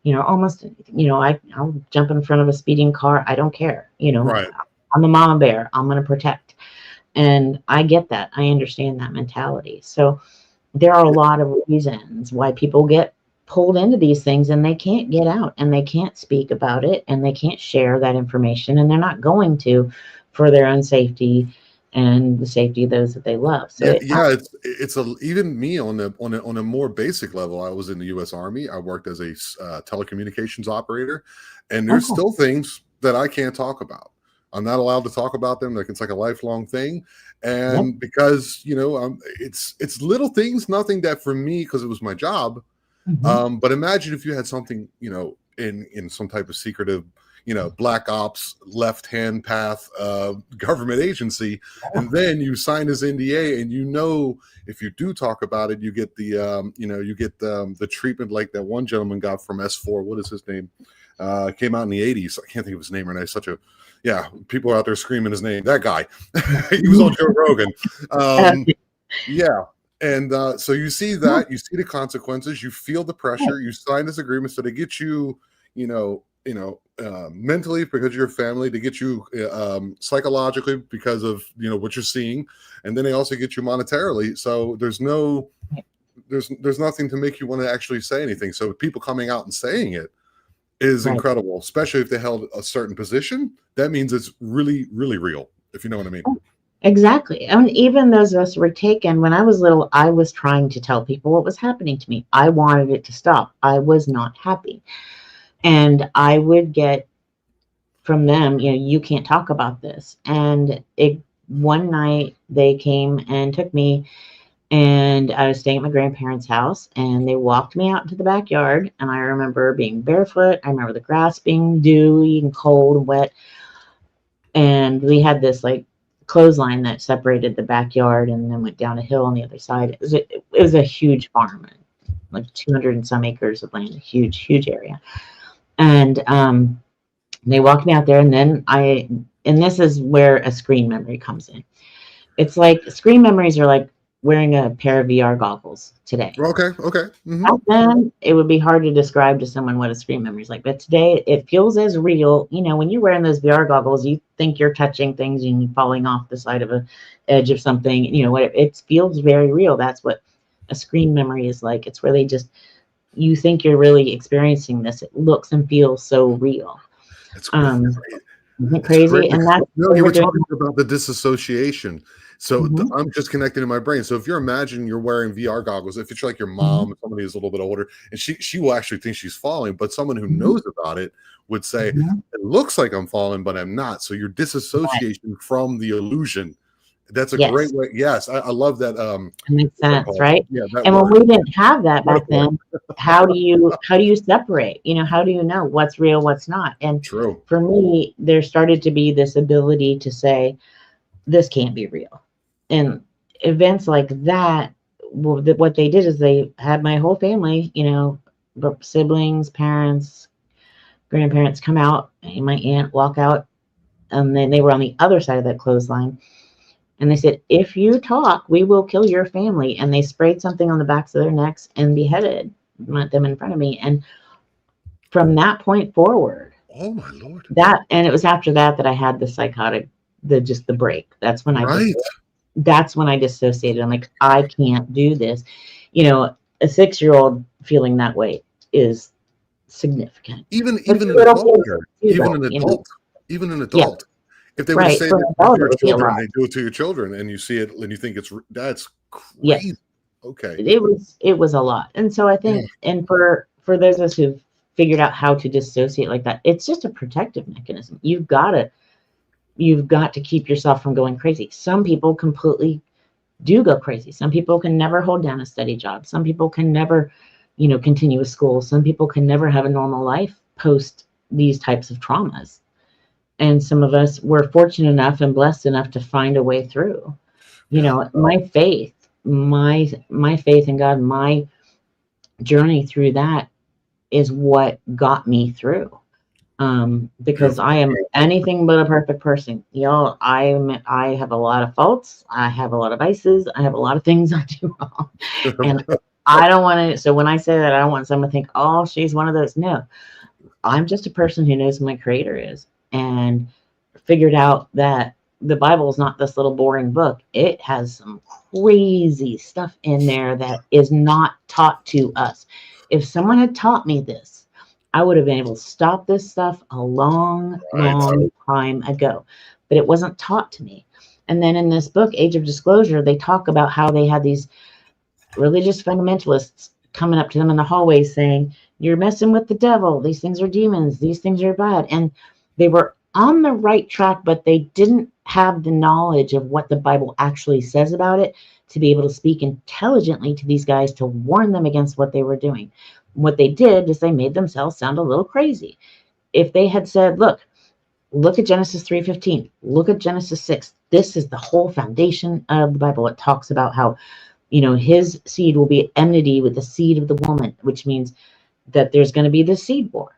Almost anything. I'll jump in front of a speeding car. I don't care. Right. I'm a mama bear. I'm going to protect. And I get that. I understand that mentality. So there are a lot of reasons why people get pulled into these things, and they can't get out, and they can't speak about it, and they can't share that information, and they're not going to, for their own safety and the safety of those that they love. So Yeah. It's even me on a more basic level. I was in the U.S. Army. I worked as a telecommunications operator, and there's still things that I can't talk about. I'm not allowed to talk about them. Like, it's like a lifelong thing, and because it's little things, nothing that for me, because it was my job. But imagine if you had something, in some type of secretive, black ops, left-hand path government agency, and then you sign this NDA, and if you do talk about it, you get the treatment like that one gentleman got from S4. What is his name? Came out in the 80s. I can't think of his name right now. People are out there screaming his name. That guy. He was on Joe Rogan. Yeah. And so you see that, you see the consequences, you feel the pressure, you sign this agreement, so they get you, mentally because of your family, to get you psychologically because of what you're seeing, and then they also get you monetarily. So there's nothing to make you want to actually say anything. So people coming out and saying it is Right. incredible, especially if they held a certain position. That means it's really, really real, if you know what I mean. Exactly. And even those of us who were taken, when I was little, I was trying to tell people what was happening to me. I wanted it to stop. I was not happy. And I would get from them, you can't talk about this. And one night they came and took me, and I was staying at my grandparents' house, and they walked me out into the backyard. And I remember being barefoot. I remember the grass being dewy and cold and wet. And we had this like clothesline that separated the backyard and then went down a hill on the other side. It was a huge farm, like 200 and some acres of land, a huge, huge area. And they walked me out there, and then and this is where a screen memory comes in. It's like screen memories are like wearing a pair of VR goggles today. Okay. Mm-hmm. Back then, it would be hard to describe to someone what a screen memory is like. But today, it feels as real. When you're wearing those VR goggles, you think you're touching things and you're falling off the side of an edge of something. It feels very real. That's what a screen memory is like. It's where you think you're really experiencing this. It looks and feels so real. It's isn't it crazy? And that's you were talking about the disassociation. So I'm just connecting in my brain. So if you're imagining you're wearing VR goggles, if it's like your mom, somebody who's a little bit older, and she will actually think she's falling, but someone who knows about it would say, it looks like I'm falling, but I'm not. So your disassociation from the illusion. That's a great way. Yes, I love that. It makes sense, right? Yeah. And when we didn't have that back then, how do you separate? How do you know what's real, what's not? And True. For me, there started to be this ability to say, this can't be real. And events like that, what they did is they had my whole family, siblings, parents, grandparents come out, and my aunt walk out, and then they were on the other side of that clothesline. And they said, if you talk, we will kill your family. And they sprayed something on the backs of their necks and beheaded them in front of me. And from that point forward, oh my Lord, and it was after that I had the psychotic, the break. That's when that's when I dissociated. I'm like, I can't do this. A 6-year-old feeling that way is significant. Even an adult. Yeah. If they would say that to your children, they do it to your children, and you see it, and you think that's crazy. Yes. Okay. It was a lot. And so I think, and for those of us who've figured out how to dissociate like that, it's just a protective mechanism. You've got to keep yourself from going crazy. Some people completely do go crazy. Some people can never hold down a steady job. Some people can never, continue with school. Some people can never have a normal life post these types of traumas. And some of us were fortunate enough and blessed enough to find a way through. My faith in God, my journey through that is what got me through. Because I am anything but a perfect person. Y'all, I have a lot of faults. I have a lot of vices. I have a lot of things I do wrong. And I don't want to, so when I say that, I don't want someone to think, oh, she's one of those. No, I'm just a person who knows who my creator is, and figured out that the Bible is not this little boring book. It has some crazy stuff in there that is not taught to us. If someone had taught me this, I would have been able to stop this stuff a long time ago, but it wasn't taught to me. And then in this book, Age of Disclosure, they talk about how they had these religious fundamentalists coming up to them in the hallways saying, you're messing with the devil. These things are demons. These things are bad. And they were on the right track, but they didn't have the knowledge of what the Bible actually says about it to be able to speak intelligently to these guys to warn them against what they were doing. What they did is they made themselves sound a little crazy. If they had said, look at Genesis 3:15, look at Genesis 6. This is the whole foundation of the Bible. It talks about how, his seed will be at enmity with the seed of the woman, which means that there's going to be this seed war,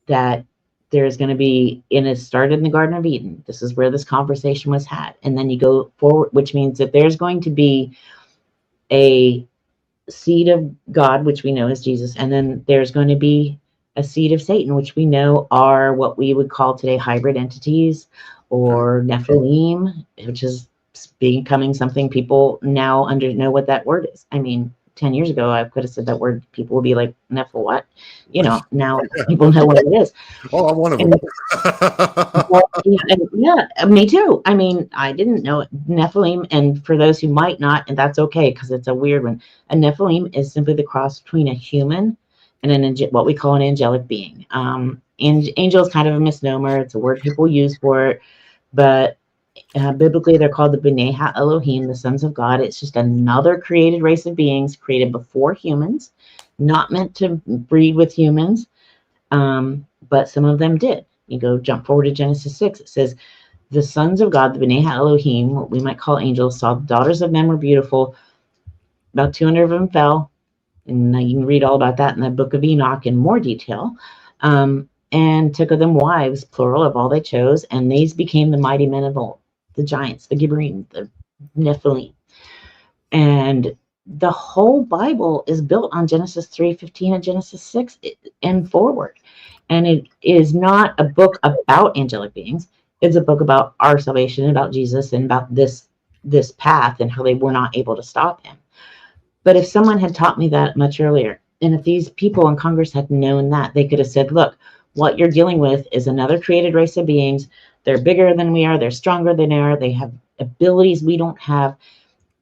that there's going to be, and it started in the Garden of Eden. This is where this conversation was had. And then you go forward, which means that there's going to be a seed of God, which we know is Jesus. And then there's going to be a seed of Satan, which we know are what we would call today hybrid entities, or Nephilim, which is becoming something people now know what that word is. I mean, 10 years ago, I could have said that word. People would be like, Nephil, what? You know, now people know what it is. Oh, I'm one of them. Me too. I mean, I didn't know it. Nephilim, and for those who might not, and that's okay because it's a weird one. A Nephilim is simply the cross between a human and what we call an angelic being. Angel is kind of a misnomer. It's a word people use for it, but biblically they're called the B'nai Ha-Elohim, the sons of God. It's just another created race of beings created before humans, not meant to breed with humans, but some of them did. You jump forward to Genesis 6. It says, the sons of God, the B'nai Ha-Elohim, what we might call angels, saw the daughters of men were beautiful. About 200 of them fell. And you can read all about that in the book of Enoch in more detail. And took of them wives, plural, of all they chose. And these became the mighty men of old, the giants, the Gibberim, the Nephilim. And the whole Bible is built on Genesis 3:15 and Genesis 6 and forward. And it is not a book about angelic beings. It's a book about our salvation, about Jesus, and about this path and how they were not able to stop him. But if someone had taught me that much earlier, and if these people in Congress had known that, they could have said, look, what you're dealing with is another created race of beings. They're bigger than we are. They're stronger than we are. They have abilities we don't have.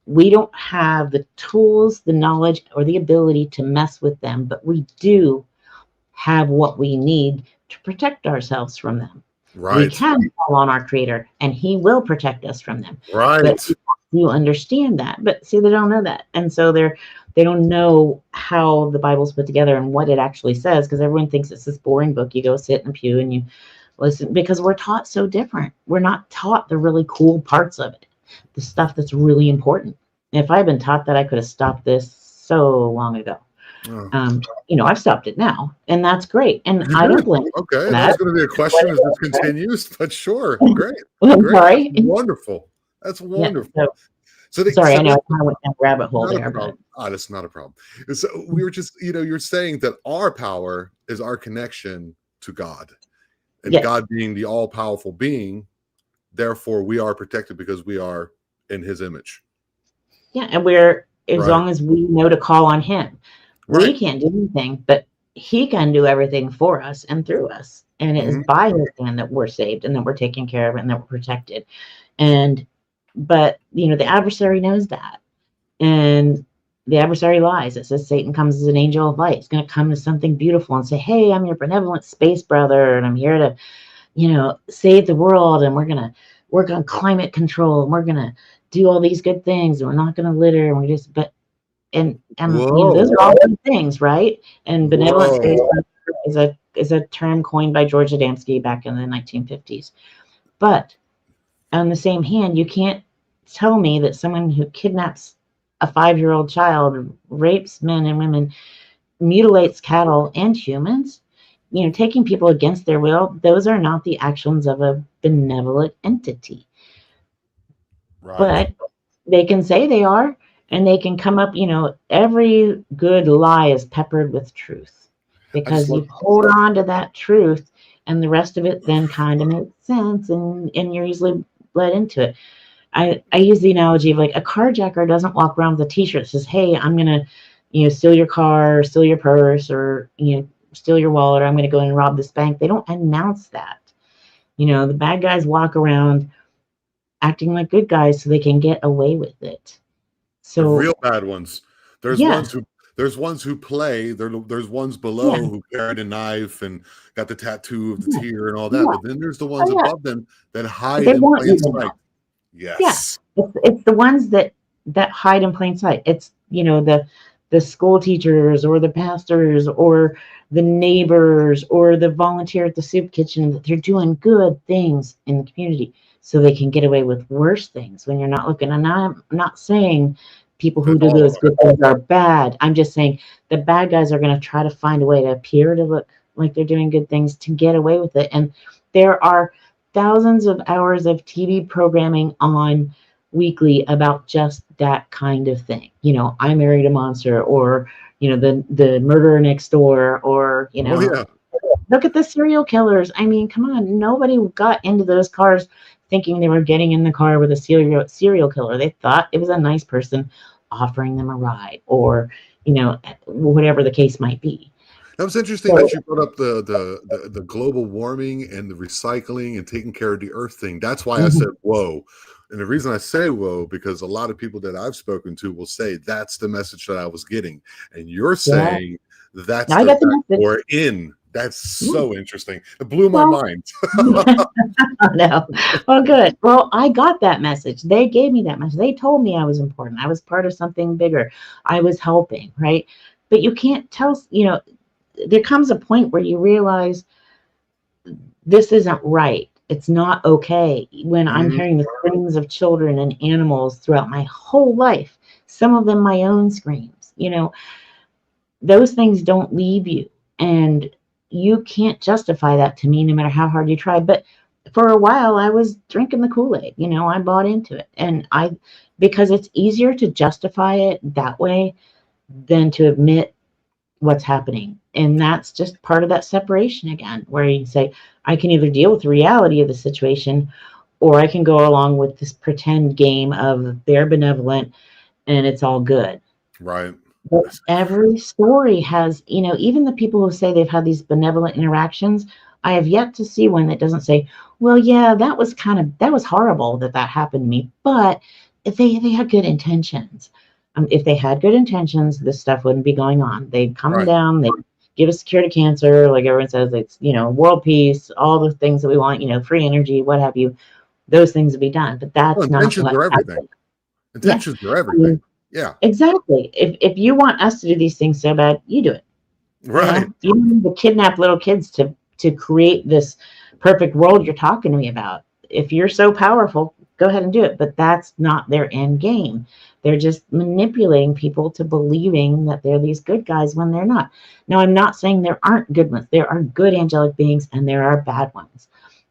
We don't have the tools, the knowledge, or the ability to mess with them, but we do have what we need to protect ourselves from them. Right. We can call on our Creator, and He will protect us from them. Right. But you understand that. But see, they don't know that, and so they don't know how the Bible's put together and what it actually says, because everyone thinks it's this boring book. You go sit in a pew and you listen, because we're taught so different. We're not taught the really cool parts of it, the stuff that's really important. If I had been taught that, I could have stopped this so long ago. I've stopped it now, and that's great. And I don't blame you. Okay, that's going to be a question as this continues, but sure, great. Great. Sorry. That's wonderful. That's wonderful. Yeah, I know I kind of went down a rabbit hole there, but that's not a problem. So we were just, you're saying that our power is our connection to God, and God being the all-powerful being, therefore we are protected because we are in His image. Yeah, and we're as long as we know to call on Him. We can't do anything, but He can do everything for us and through us. And it is by His hand that we're saved and that we're taken care of and that we're protected. But the adversary knows that. And the adversary lies. It says Satan comes as an angel of light. He's going to come as something beautiful and say, hey, I'm your benevolent space brother, and I'm here to, save the world, and we're going to work on climate control, and we're going to do all these good things, and we're not going to litter, and those are all good things, right? And benevolent space is a term coined by George Adamski back in the 1950s. But on the same hand, you can't tell me that someone who kidnaps a 5-year-old child, rapes men and women, mutilates cattle and humans, taking people against their will, those are not the actions of a benevolent entity. Right. But they can say they are. And they can come up, every good lie is peppered with truth, because you hold on to that truth and the rest of it then kind of makes sense, and you're easily led into it. I use the analogy of like a carjacker doesn't walk around with a t-shirt that says, hey, I'm going to, steal your car, or steal your purse, or, steal your wallet, or I'm going to go and rob this bank. They don't announce that. The bad guys walk around acting like good guys so they can get away with it. So the real bad ones. There's ones who play. There's ones below who carried a knife and got the tattoo of the tear and all that. But then there's the ones above them that hide in plain sight. Yes. Yeah. It's the ones that hide in plain sight. It's the school teachers or the pastors or the neighbors or the volunteer at the soup kitchen, that they're doing good things in the community so they can get away with worse things when you're not looking. And I'm not saying people who do those good things are bad. I'm just saying the bad guys are going to try to find a way to appear to look like they're doing good things to get away with it. And there are thousands of hours of TV programming on weekly about just that kind of thing. I married a monster, or the murderer next door, or Look at the serial killers. I mean, come on. Nobody got into those cars thinking they were getting in the car with a serial killer. They thought it was a nice person offering them a ride, or, whatever the case might be. That was interesting that you brought up the global warming and the recycling and taking care of the earth thing. That's why I said, whoa. And the reason I say whoa, because a lot of people that I've spoken to will say that's the message that I was getting. And you're saying that's the back door in. That's so interesting. It blew my mind. No. Well, good. Well, I got that message. They gave me that message. They told me I was important. I was part of something bigger. I was helping, right? But you can't tell, there comes a point where you realize this isn't right. It's not okay. When I'm hearing the screams of children and animals throughout my whole life, some of them my own screams, those things don't leave you. And you can't justify that to me no matter how hard you try. But for a while, I was drinking the Kool-Aid. I bought into it. And because it's easier to justify it that way than to admit what's happening. And that's just part of that separation again, where you say, I can either deal with the reality of the situation, or I can go along with this pretend game of they're benevolent and it's all good. Right. But every story has, even the people who say they've had these benevolent interactions, I have yet to see one that doesn't say, well, yeah, that was horrible that happened to me, but if they had good intentions. If they had good intentions, this stuff wouldn't be going on. They'd come down, they'd give us cure to cancer, like everyone says, it's, world peace, all the things that we want, free energy, what have you. Those things would be done. But that's not intentions are everything. Intentions are everything. Yeah. Exactly. If you want us to do these things so bad, you do it. Right. You need to kidnap little kids to create this perfect world you're talking to me about. If you're so powerful, go ahead and do it. But that's not their end game. They're just manipulating people to believing that they're these good guys when they're not. Now, I'm not saying there aren't good ones. There are good angelic beings and there are bad ones.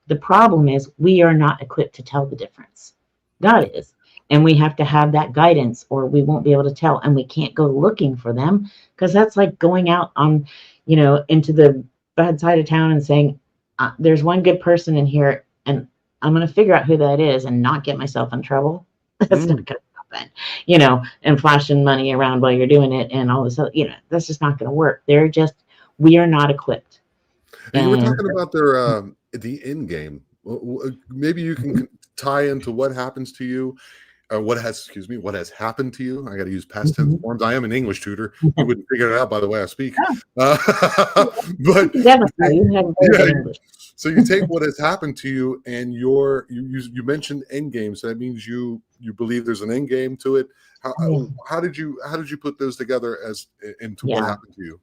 The problem is we are not equipped to tell the difference. God is. And we have to have that guidance or we won't be able to tell. And we can't go looking for them, because that's like going out on, into the bad side of town and saying, there's one good person in here and I'm going to figure out who that is and not get myself in trouble. That's not going to happen, and flashing money around while you're doing it and all this, that's just not going to work. We are not equipped. And you were talking about the end game. Maybe you can tie into what happens to you. What has happened to you? I got to use past tense forms. I am an English tutor. You wouldn't figure it out by the way I speak. But so you take what has happened to you, and you mentioned end game. So that means you believe there's an end game to it. How did you put those together into what happened to you?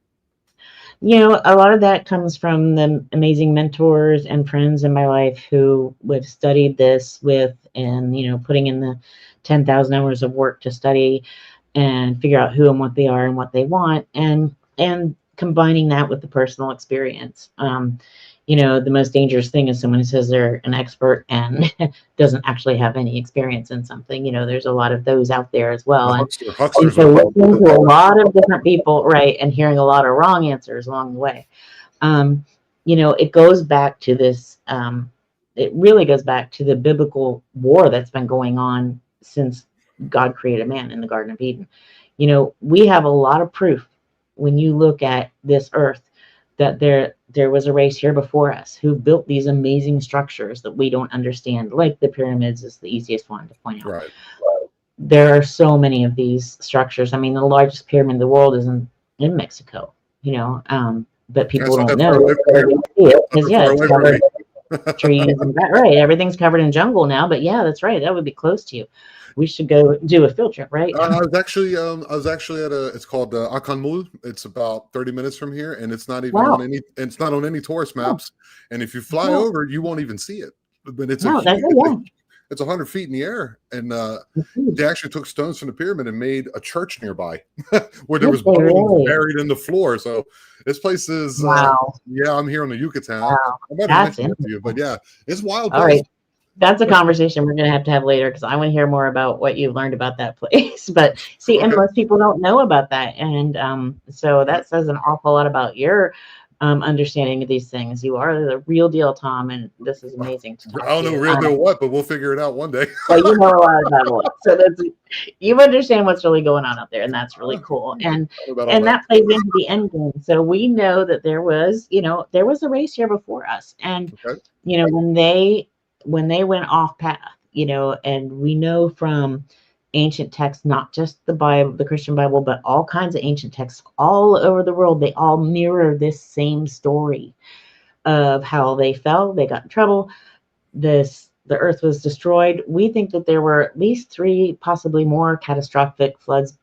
A lot of that comes from the amazing mentors and friends in my life who have studied this and putting in the 10,000 hours of work to study and figure out who and what they are and what they want, and combining that with the personal experience. The most dangerous thing is someone who says they're an expert and doesn't actually have any experience in something. There's a lot of those out there as well. And so listening to a lot of different people, right, and hearing a lot of wrong answers along the way. It goes back to this, it really goes back to the biblical war that's been going on since God created man in the Garden of Eden. We have a lot of proof when you look at this earth that there was a race here before us who built these amazing structures that we don't understand, like the pyramids is the easiest one to point out. Right. There are so many of these structures. I mean, the largest pyramid in the world is in Mexico, but people don't know because it's covered trees and that, right. Everything's covered in jungle now, but yeah, that's right. That would be close to you. We should go do a field trip, right? I was actually at it's called Akanmul. It's about 30 minutes from here, and it's not even on any tourist maps. And if you fly over, you won't even see it. But it's 100 feet in the air, and they actually took stones from the pyramid and made a church nearby where there was bones buried in the floor. So this place is I'm here on the Yucatan. Wow. I'm about to mention it to you, but yeah, it's wild. All right. That's a conversation we're going to have later, because I want to hear more about what you've learned about that place. But see, and most people don't know about that. And so that says an awful lot about your understanding of these things. You are the real deal, Tom, and this is amazing to I talk don't to know you. real deal what, but we'll figure it out one day. Well, you know a lot about it, so that's, you understand what's really going on out there, and that's really cool. And About all that plays into the end game. So we know that there was, there was a race here before us, and Okay. when they went off path, and we know from ancient texts, not just the Bible, the Christian Bible, but all kinds of ancient texts all over the world, they all mirror this same story of how they fell, they got in trouble, the earth was destroyed. We think that there were at least 3, possibly more catastrophic floods,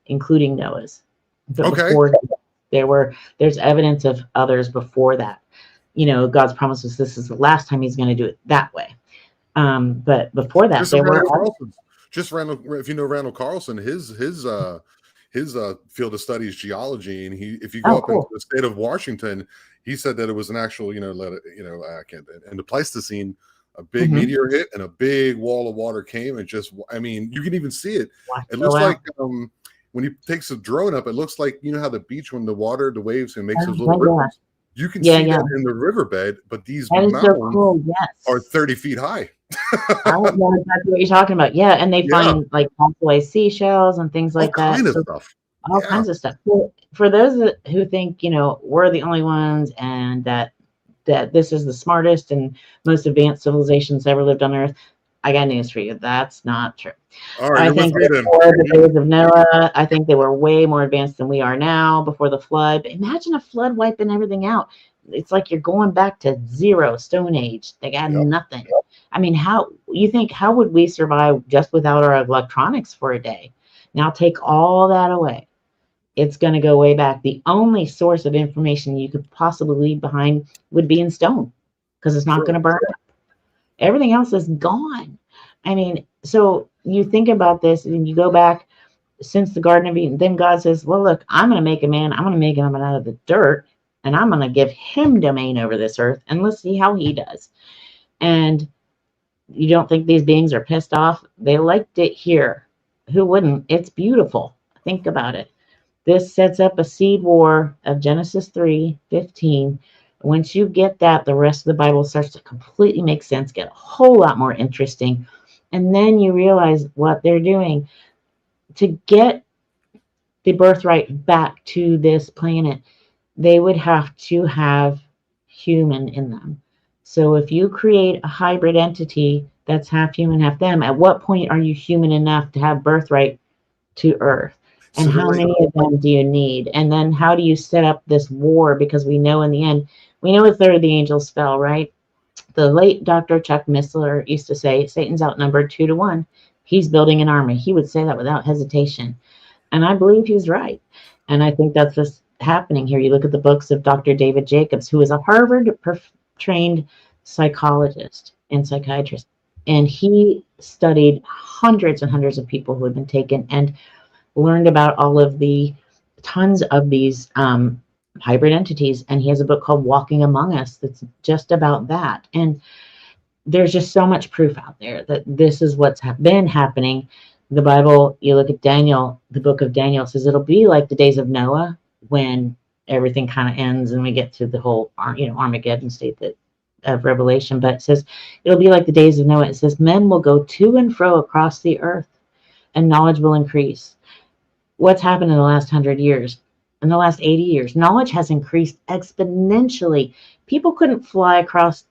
including Noah's. But Okay. before there's evidence of others before that. God's promises this is the last time he's going to do it that way. But before that, Just there were Randall, if you know Randall Carlson, his field of study is geology, and if you go up into the state of Washington, he said that it was an actual, I can't, in the Pleistocene, a big meteor hit and a big wall of water came and just, you can even see it. It looks like when he takes a drone up, it looks like, how the beach, when the waves and makes those little ripples. You can see that in the riverbed, but these mountains are 30 feet high. I don't know exactly what you're talking about. Yeah, and they find like away seashells and things like that. All kinds of stuff. For those who think, we're the only ones and that this is the smartest and most advanced civilizations ever lived on Earth, I got news for you. That's not true. All right, I think before the days of Noah, I think they were way more advanced than we are now before the flood. But imagine a flood wiping everything out. It's like you're going back to zero, Stone Age. They got nothing. How would we survive just without our electronics for a day? Now take all that away. It's going to go way back. The only source of information you could possibly leave behind would be in stone, because it's not going to burn up. Everything else is gone. So you think about this and you go back since the Garden of Eden. Then God says, well, look, I'm going to make a man. I'm going to make him out of the dirt, and I'm going to give him domain over this earth, and let's see how he does. And you don't think these beings are pissed off? They liked it here. Who wouldn't? It's beautiful. Think about it. This sets up a seed war of Genesis 3:15. Once you get that, the rest of the Bible starts to completely make sense, get a whole lot more interesting. And then you realize what they're doing to get the birthright back to this planet. They would have to have human in them. So if you create a hybrid entity that's half human, half them, at what point are you human enough to have birthright to Earth? And how many of them do you need? And then how do you set up this war? Because we know in the end, we know a third of the angels fell, right? The late Dr. Chuck Missler used to say, Satan's outnumbered 2 to 1. He's building an army. He would say that without hesitation. And I believe he's right. And I think that's what's happening here. You look at the books of Dr. David Jacobs, who is a Harvard-trained psychologist and psychiatrist. And he studied hundreds and hundreds of people who had been taken and learned about all of the tons of these hybrid entities. And he has a book called Walking Among Us that's just about that. And there's just so much proof out there that this is what's been happening. The Bible, you look at Daniel, the book of Daniel says it'll be like the days of Noah, when everything kind of ends and we get to the whole Armageddon state of Revelation. But it says it'll be like the days of Noah. It says men will go to and fro across the earth and knowledge will increase. What's happened in the last 100 years? In the last 80 years, knowledge has increased exponentially. People couldn't fly across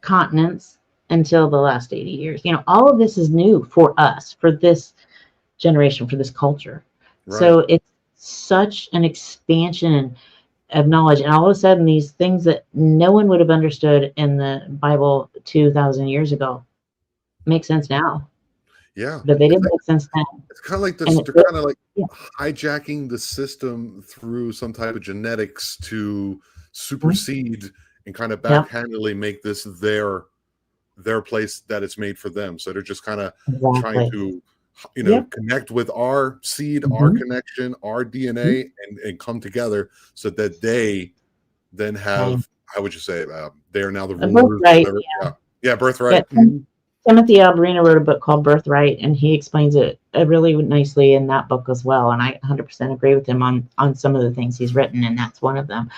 continents until the last 80 years. All of this is new for us, for this generation, for this culture. Right. So it's such an expansion of knowledge. And all of a sudden, these things that no one would have understood in the Bible 2,000 years ago make sense now. Yeah, but they didn't make sense then. It's kind of like this. They're kind of like hijacking the system through some type of genetics to supersede and kind of backhandedly make this their place that it's made for them. So they're just kind of trying to, connect with our seed, our connection, our DNA, and come together so that they then have, how would you say, they are now the rulers. Birthright, birthright. Timothy Alberina wrote a book called Birthright, and he explains it really nicely in that book as well. And I 100% agree with him on some of the things he's written, and that's one of them.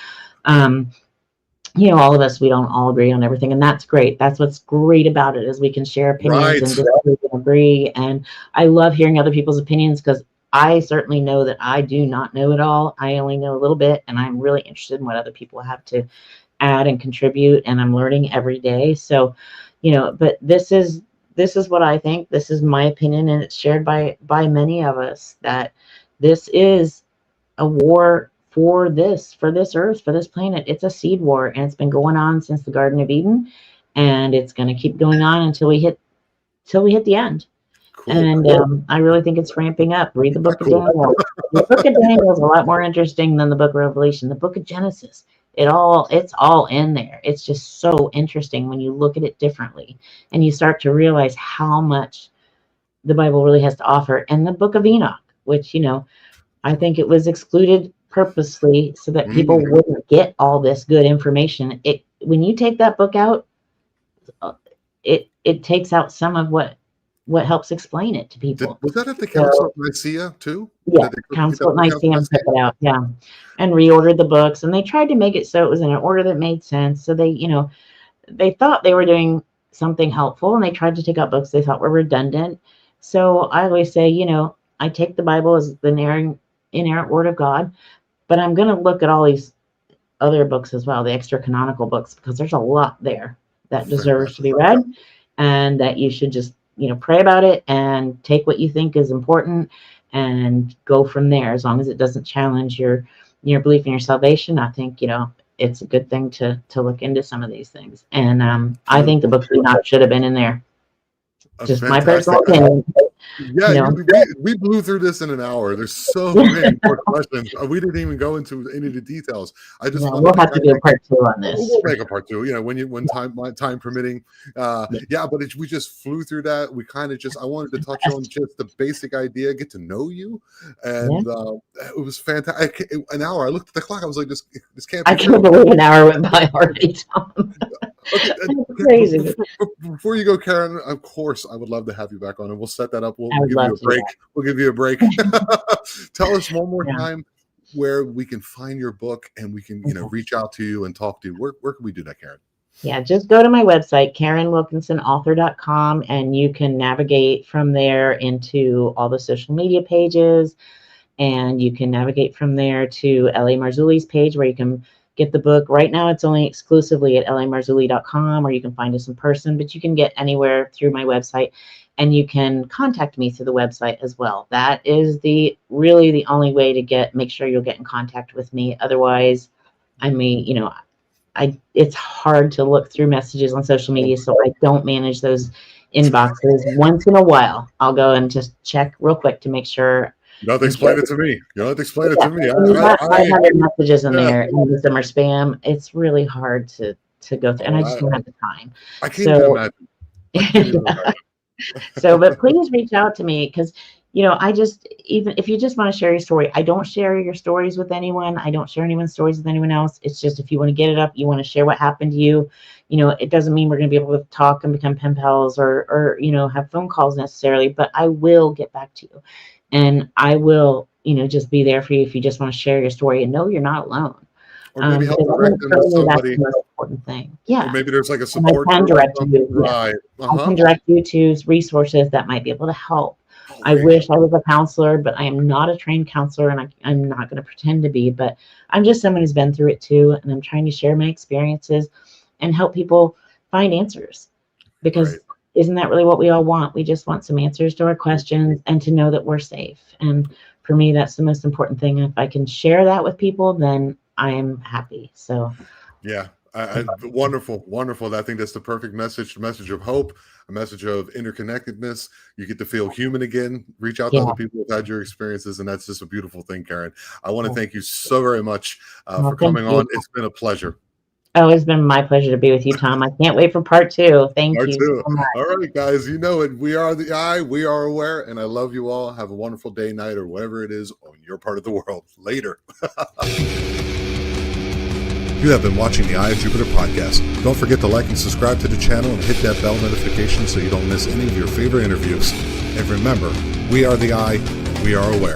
All of us, we don't all agree on everything, and that's great. That's what's great about it, is we can share opinions and disagree and agree. And I love hearing other people's opinions, because I certainly know that I do not know it all. I only know a little bit, and I'm really interested in what other people have to add and contribute, and I'm learning every day. So, but this is what I think. This is my opinion, and it's shared by many of us, that this is a war for this earth, for this planet. It's a seed war, and it's been going on since the Garden of Eden, and it's going to keep going on until we hit the end. Cool. And I really think it's ramping up. Read the book of Daniel. The book of Daniel is a lot more interesting than the book of Revelation. The book of Genesis, it's all in there. It's just so interesting when you look at it differently, and you start to realize how much the Bible really has to offer. And the book of Enoch, which, I think it was excluded purposely so that people wouldn't get all this good information. When you take that book out, it takes out some of what helps explain it to people. Was that at the Council of Nicaea too? Yeah, Council of Nicaea took it out, yeah, and reordered the books, and they tried to make it so it was in an order that made sense. So they thought they were doing something helpful, and they tried to take out books they thought were redundant. So I always say, I take the Bible as the inerrant word of God, but I'm going to look at all these other books as well, the extra canonical books, because there's a lot there that deserves to be read, and that you should just, pray about it and take what you think is important and go from there. As long as it doesn't challenge your belief in your salvation, I think, it's a good thing to look into some of these things. And I think the book of Enoch should have been in there. Just my personal opinion. Yeah, we blew through this in an hour. There's so many more questions. We didn't even go into any of the details. We'll have to do a part 2 on this. We'll make a part 2. when time permitting. But we just flew through that. We kind of I wanted to touch on just the basic idea, get to know you, and it was fantastic. An hour. I looked at the clock. I was like, this can't be. I can't believe an hour went by already, Tom. Okay, crazy. Before you go, Karin, of course, I would love to have you back on, and we'll set that up. We'll give you a break. We'll give you a break. Tell us one more time where we can find your book, and we can, reach out to you and talk to you. Where can we do that, Karin? Yeah, just go to my website, KarinWilkinsonAuthor.com, and you can navigate from there into all the social media pages, and you can navigate from there to L.A. Marzulli's page, where you can get the book. Right now, it's only exclusively at lamarzulli.com, or you can find us in person, but you can get anywhere through my website, and you can contact me through the website as well. That is really the only way to make sure you'll get in contact with me. Otherwise, it's hard to look through messages on social media, so I don't manage those inboxes. Once in a while, I'll go and just check real quick to make sure. You don't have to explain it to me. You don't have to explain it to me. I have messages in there, and some are spam. It's really hard to go through, and I just don't have the time. I can't imagine. So, but please reach out to me, because, even if you just want to share your story, I don't share your stories with anyone. I don't share anyone's stories with anyone else. It's just, if you want to get it up, you want to share what happened to you, it doesn't mean we're going to be able to talk and become pen pals or have phone calls necessarily, but I will get back to you. And I will, just be there for you if you just want to share your story and know you're not alone. Or maybe help direct them to somebody. That's the most important thing. Yeah. Or maybe there's like a support. I can direct you. Right. I can direct you to resources that might be able to help. I wish I was a counselor, but I am not a trained counselor, and I'm not going to pretend to be. But I'm just someone who's been through it too, and I'm trying to share my experiences and help people find answers. Because isn't that really what we all want? We just want some answers to our questions and to know that we're safe. And for me, that's the most important thing. If I can share that with people, then I am happy. So, yeah, wonderful. I think that's the perfect message of hope, a message of interconnectedness. You get to feel human again, reach out to other people who've had your experiences, and that's just a beautiful thing, Karin. I want to thank you so very much for coming on. It's been a pleasure. Oh, it's been my pleasure to be with you, Tom. I can't wait for part 2. Thank you so much. All right, guys, you know it. We are the eye. We are aware, and I love you all. Have a wonderful day, night, or whatever it is on your part of the world. Later. You have been watching the Eye of Jupiter podcast. Don't forget to like and subscribe to the channel and hit that bell notification so you don't miss any of your favorite interviews. And remember, we are the Eye, and we are aware.